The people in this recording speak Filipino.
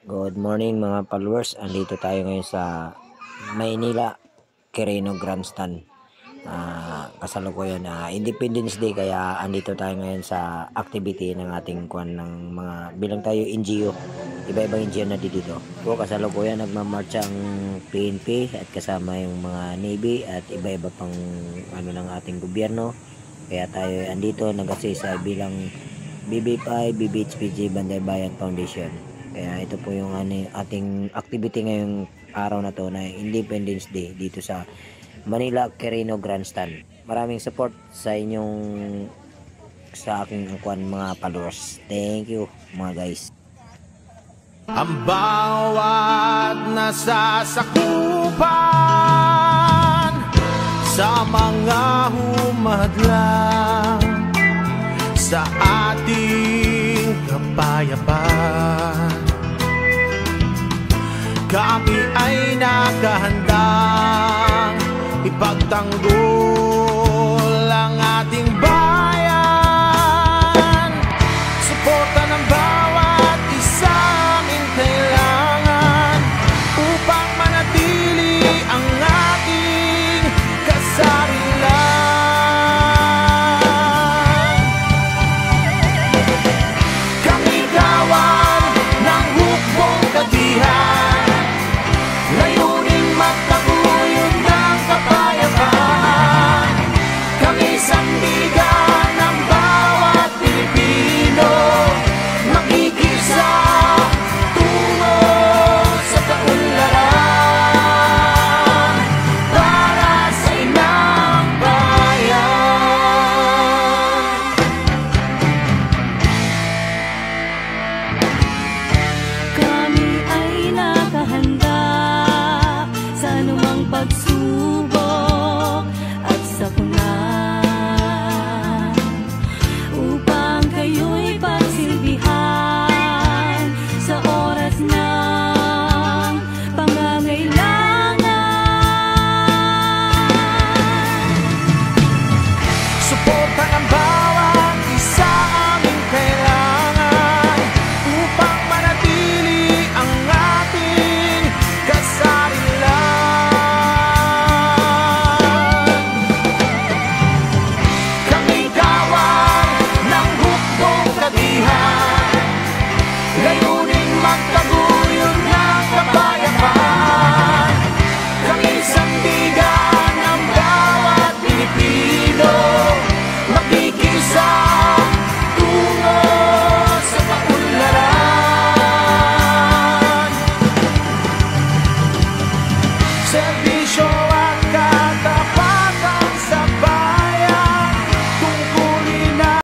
Good morning mga followers. Andito tayo ngayon sa Maynila, Quirino Grandstand. Kasalukuyan Independence Day, kaya andito tayo ngayon sa activity ng ating kwan ng mga bilang tayo NGO. Iba-ibang NGO na dito. Kasalukuyan nagmamarch ang PNP at kasama yung mga Navy at iba-iba pang ng ating gobyerno. Kaya tayo andito nag-assist bilang BB5 BBHPG Banday Bayan Foundation. Kaya ito po yung ating activity ngayong araw na to na Independence Day dito sa Manila Quirino Grandstand. Maraming support sa aking mga followers. Thank you mga guys. Ang bawat nasasakupan sa mga humadlang sa ating kapayapaan, kami ay nakahandang ipagtanggol ang ating bayan. Suporta ng bawat isang kailangan upang manatili ang ating kasarilan. Kami gawan ng hukbong katihan, layuning magtaguyod ng kapayapaan. Kami sandigan ng bawat Pilipino, makikisa tungo sa kaunlaran para sa inang bayan. Kami ay nakahanda sa anumang pagsubok at sakuna upang kayo'y pagsilbihan sa oras ng pangangailangan. Suporta ng bawat isa aming kailangan upang manatili ang ating kasarilan. Kami gawan ng hukbong katihan, layuning magtaguyod ng kapayapaan. Kami sandigan ng bawat Pilipino, makikisa tungo sa kaunlaran.